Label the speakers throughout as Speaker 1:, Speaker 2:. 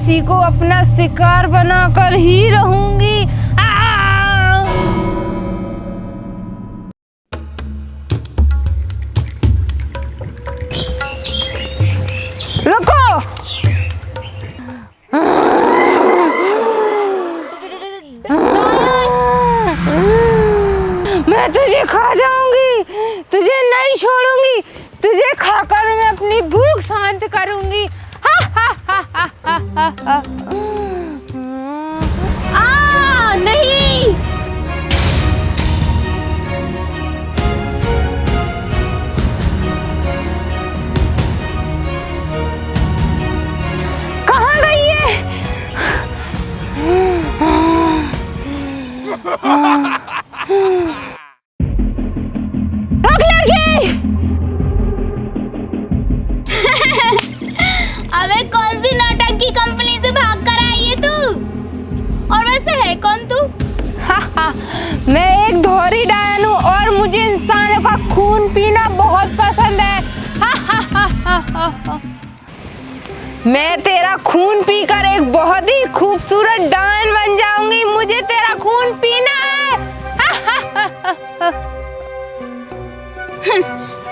Speaker 1: इसी को अपना शिकार बनाकर ही रहूंगी। रुको, मैं तुझे खा जाऊंगी, तुझे नहीं छोड़ूंगी, तुझे खाकर मैं अपनी भूख शांत करूंगी। हा हा हा हा हा हा हा। नहीं, कहाँ गई है? रुक लड़की।
Speaker 2: अबे कौन सी नौटंकी कंपनी से भाग कर आई है तू? और वैसे है कौन तू?
Speaker 1: मैं एक धोरी डायन हूँ और मुझे इंसानों का खून पीना बहुत पसंद है। मैं तेरा खून पीकर एक बहुत ही खूबसूरत डायन बन जाऊंगी। मुझे तेरा खून पीना है।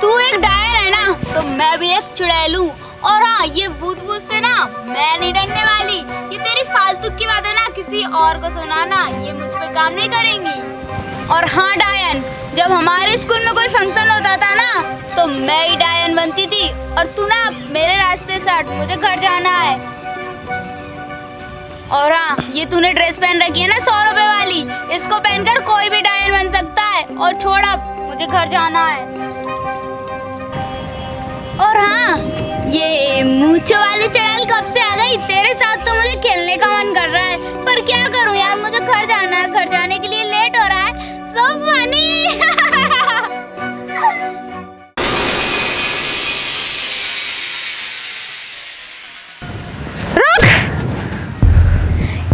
Speaker 2: तू एक डायन है ना, तो मैं भी एक चुड़ैल हूँ। और हाँ, ये भूत से ना मैं नहीं डरने वाली। ये तेरी फालतू की बात है ना, किसी और को सुनाना, ये मुझ पे काम नहीं करेंगी। और हाँ डायन, जब हमारे स्कूल में कोई फंक्शन होता था ना, तो मैं ही डायन बनती थी। और तू ना मेरे रास्ते से हट, मुझे घर जाना है। और हाँ, ये तूने ड्रेस पहन रखी है ना 100 रुपए वाली, इसको पहनकर कोई भी डायन बन सकता है। और छोड़, अब मुझे घर जाना है। और हाँ, ये मूंछों वाली चुड़ैल कब से आ गई? तेरे साथ तो मुझे खेलने का मन कर रहा है, पर क्या करूं यार, मुझे घर जाना है। घर जाने के लिए लेट हो रहा है। So funny.
Speaker 1: रुक!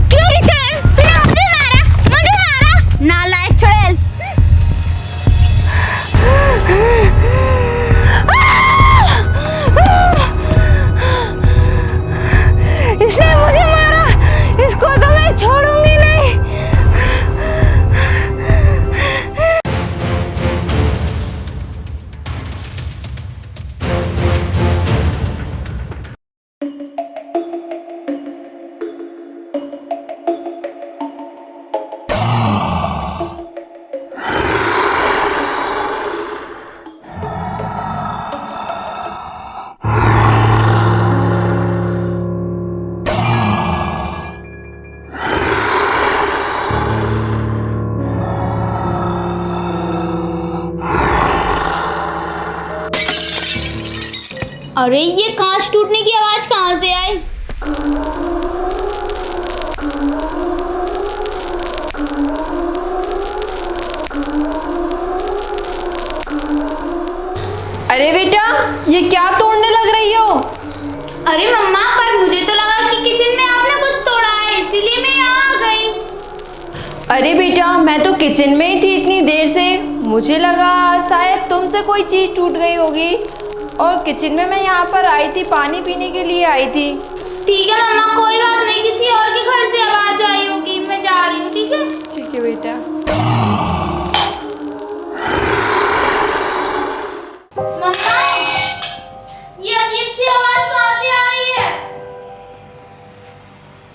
Speaker 2: क्यों रे चुड़ैल, तूने मुझे मारा? मुझे मारा? नालायक चुड़ैल।
Speaker 1: इसने मुझे मारा, इसको तो मैं छोड़ूंगी नहीं।
Speaker 2: अरे ये कांच टूटने की आवाज कहाँ से आई?
Speaker 1: अरे बेटा, ये क्या तोड़ने लग रही हो?
Speaker 2: अरे मम्मा, पर मुझे तो लगा कि किचन में आपने कुछ तोड़ा है, इसीलिए मैं यहाँ आ गई।
Speaker 1: अरे बेटा, मैं तो किचन में ही थी इतनी देर से। मुझे लगा शायद तुमसे कोई चीज टूट गई होगी, और किचन में मैं यहाँ पर आई थी, पानी पीने के लिए आई थी।
Speaker 2: ठीक है मम्मा, कोई बात नहीं, किसी और के घर से आवाज आई होगी, मैं जा रही हूँ। ठीक है?
Speaker 1: ठीक है बेटा।
Speaker 2: मम्मा, ये अजीब सी आवाज कहाँ से आ रही है?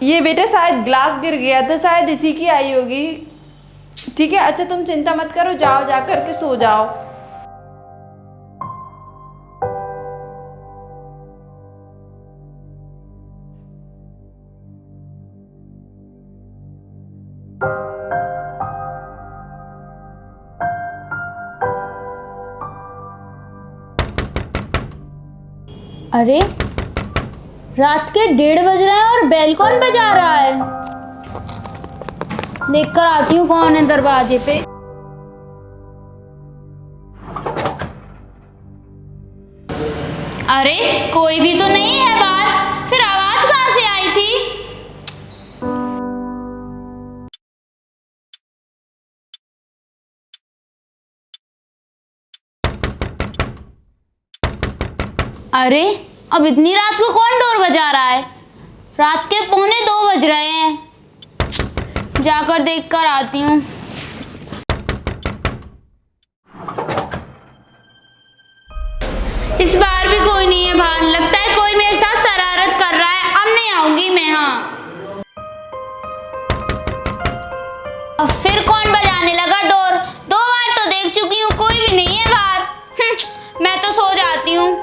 Speaker 1: ये बेटा शायद ग्लास गिर गया था, शायद इसी की आई होगी। ठीक है, अच्छा तुम चिंता मत करो, जाओ, जा करके सो जाओ।
Speaker 2: अरे रात के 1:30 बज रहे हैं और बेल कौन बजा रहा है? देख कर आती हूँ कौन है दरवाजे पे। अरे कोई भी तो नहीं है बाहर, फिर आवाज कहाँ से आई थी? अरे अब इतनी रात को कौन डोर बजा रहा है? रात के 1:45 बज रहे हैं। जाकर देख कर आती हूँ। इस बार भी कोई नहीं है बाहर। लगता है कोई मेरे साथ शरारत कर रहा है। अब नहीं आऊंगी मैं। हाँ, अब फिर कौन बजाने लगा डोर? 2 बार तो देख चुकी हूँ, कोई भी नहीं है बाहर। मैं तो सो जाती हूँ।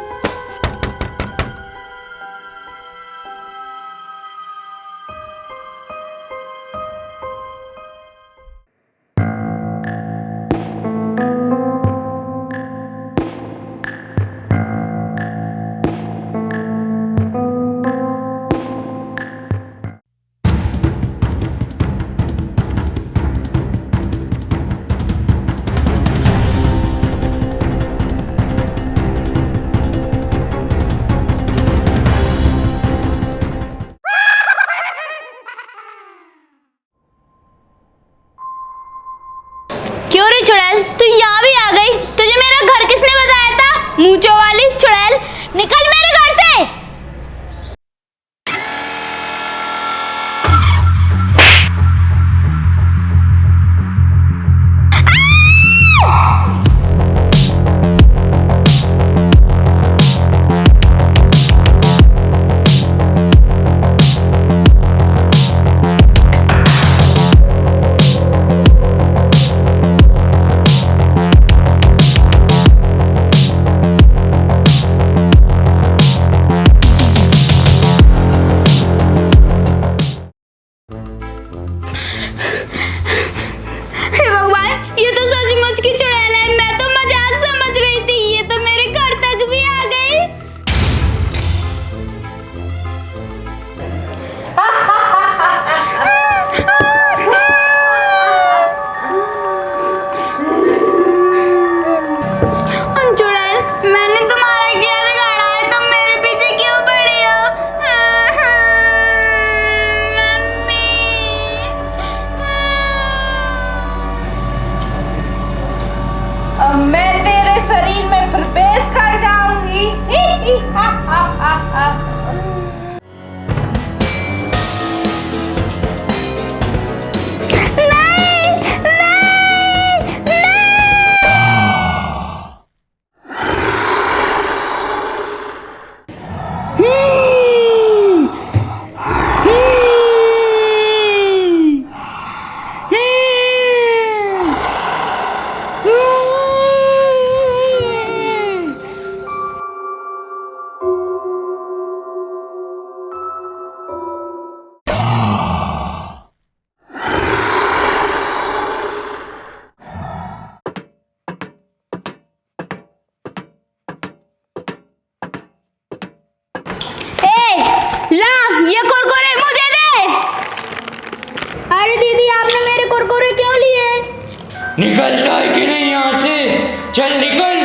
Speaker 2: क्यों रे चुड़ैल, तू यहाँ भी आ गई? तुझे मेरा घर किसने बताया था? मूंछों वाली चुड़ैल, निकल मेरे घर से।
Speaker 1: मैं तेरे शरीर में प्रवेश कर जाऊंगी।
Speaker 2: ये कुरकुरे मुझे दे। अरे दीदी, आपने मेरे कुरकुरे क्यों लिए?
Speaker 3: निकलता है कि नहीं यहाँ से? चल निकल।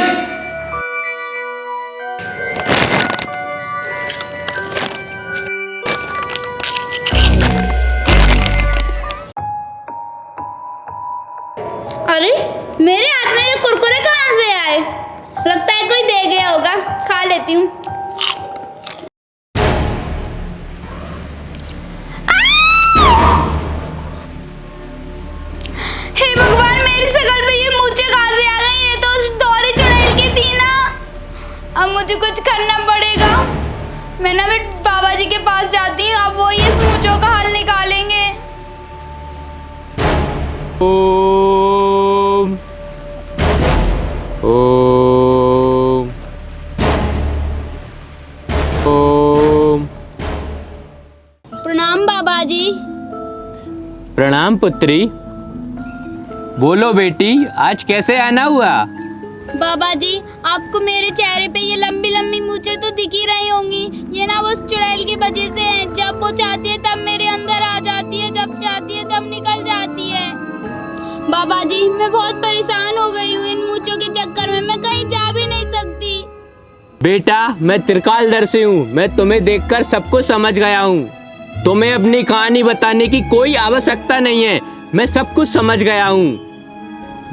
Speaker 2: अरे मेरे हाथ में ये कुरकुरे कहाँ से आए? लगता है कोई दे गया होगा, खा लेती हूँ। हे भगवान, मेरी शकल पे ये मूंछें कहाँ से आ गई? ये तो उस दौरी चुड़ैल की थी ना। अब मुझे कुछ करना पड़ेगा। मैं ना भी बाबा जी के पास जाती हूँ, अब वो ये मूंछों का हल निकालेंगे।
Speaker 3: ओम ओम ओम।
Speaker 2: प्रणाम बाबा जी।
Speaker 3: प्रणाम पुत्री। बोलो बेटी, आज कैसे आना हुआ?
Speaker 2: बाबा जी, आपको मेरे चेहरे पे ये लंबी लंबी मूंछें तो दिख ही रही होंगी। ये ना वो चुड़ैल की वजह से है। जब वो चाहती है तब मेरे अंदर आ जाती है, जब चाहती है तब निकल जाती है। बाबा जी, मैं बहुत परेशान हो गई हूँ इन मूंछों के चक्कर में। मैं कहीं जा भी नहीं सकती।
Speaker 3: बेटा, मैं त्रिकालदर्शी से हूँ। मैं तुम्हें देखकर सब कुछ समझ गया हूँ। तुम्हें अपनी कहानी बताने की कोई आवश्यकता नहीं है। मैं सब कुछ समझ गया हूँ।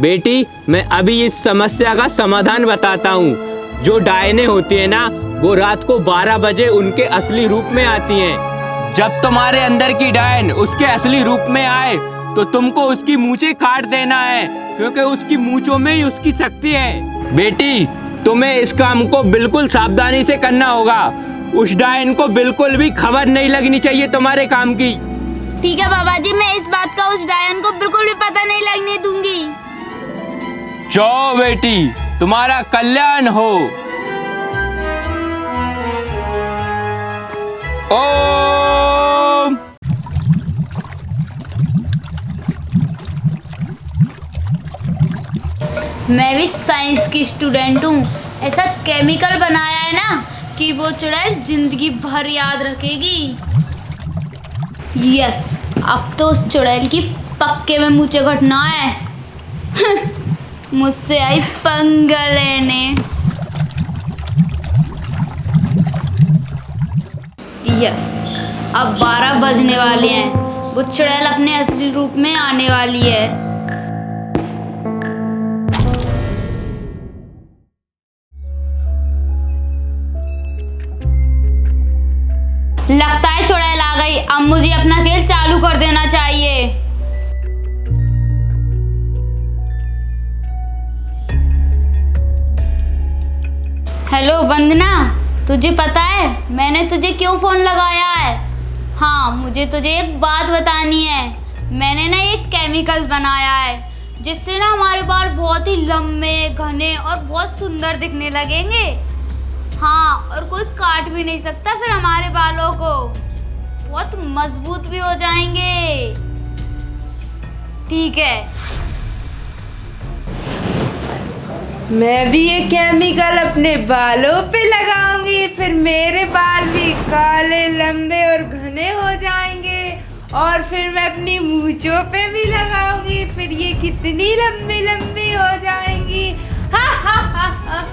Speaker 3: बेटी, मैं अभी इस समस्या का समाधान बताता हूँ। जो डायने होती है ना, वो रात को 12 बजे उनके असली रूप में आती हैं। जब तुम्हारे अंदर की डायन उसके असली रूप में आए तो तुमको उसकी मूंछें काट देना है, क्योंकि उसकी मूंछों में ही उसकी शक्ति है। बेटी, तुम्हें इस काम को बिल्कुल सावधानी से करना होगा। उस डायन को बिल्कुल भी खबर नहीं लगनी चाहिए तुम्हारे काम की।
Speaker 2: ठीक है बाबा जी, मैं इस बात का उस डायन को बिल्कुल भी पता नहीं लगने दूंगी।
Speaker 3: जाओ बेटी, तुम्हारा कल्याण हो। ओम।
Speaker 2: मैं भी साइंस की स्टूडेंट हूँ। ऐसा केमिकल बनाया है ना कि वो चुड़ैल जिंदगी भर याद रखेगी। यस, अब तो उस चुड़ैल की पक्के में मुझे घटना है। मुझसे आई पंगा लेने। यस, अब 12 बजने वाले हैं। वो चुड़ैल अपने असली रूप में आने वाली है। लगता है चुड़ैल आ गई। अब मुझे अपना खेल चालू कर देना चाहिए। हेलो वंदना, तुझे पता है मैंने तुझे क्यों फोन लगाया है? हाँ, मुझे तुझे एक बात बतानी है। मैंने ना एक केमिकल बनाया है जिससे ना हमारे बाल बहुत ही लंबे, घने और बहुत सुंदर दिखने लगेंगे। हाँ, और कोई काट भी नहीं सकता फिर हमारे बालों को। बहुत मजबूत भी हो जाएंगे। ठीक है।
Speaker 1: मैं भी ये केमिकल अपने बालों पे लगाऊंगी, फिर मेरे बाल भी काले, लंबे और घने हो जाएंगे। और फिर मैं अपनी मूंछों पे भी लगाऊंगी, फिर ये कितनी लंबी लंबी हो जाएंगी। हा हा हा हा।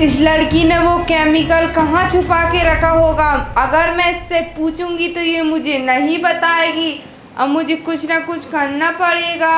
Speaker 1: इस लड़की ने वो केमिकल कहाँ छुपा के रखा होगा? अगर मैं इससे पूछूंगी तो ये मुझे नहीं बताएगी। अब मुझे कुछ ना कुछ करना पड़ेगा।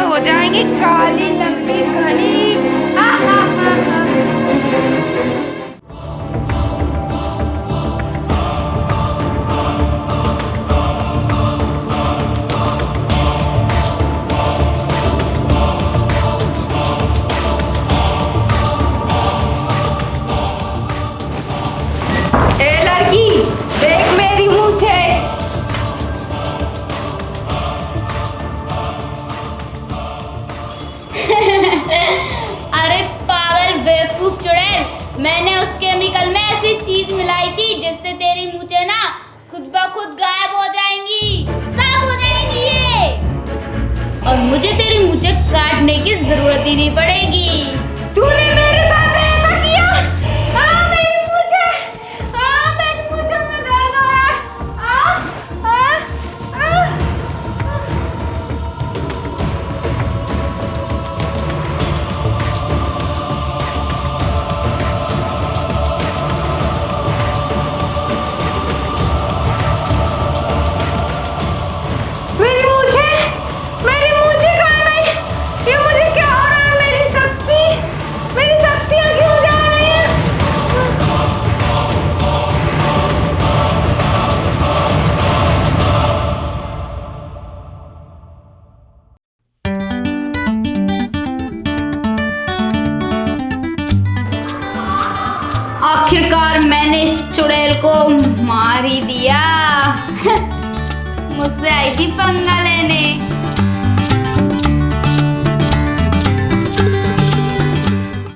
Speaker 1: हो जाएंगी काली लंबी घनी। हा हा हा हा। ए लड़की, देख मेरी मूंछें।
Speaker 2: अरे पागल बेवकूफ चुड़ैल, मैंने उस केमिकल में ऐसी चीज मिलाई थी जिससे तेरी मूंछें ना खुद ब खुद गायब हो जाएंगी, साफ हो जाएंगी ये। और मुझे तेरी मूंछें काटने की जरूरत ही नहीं पड़ेगी।
Speaker 1: तूने मेरे साथ ऐसा किया? मेरी मूंछें, मेरी मूंछों में दर्द हो रहा है। मेरी मूंछें कहाँ गई? ये मुझे क्या हो रहा है? मेरी शक्तियाँ क्यों जा रही हैं?
Speaker 2: आखिरकार मैंने इस चुड़ैल को मार ही दिया। मुझसे आई थी पंगा लेने।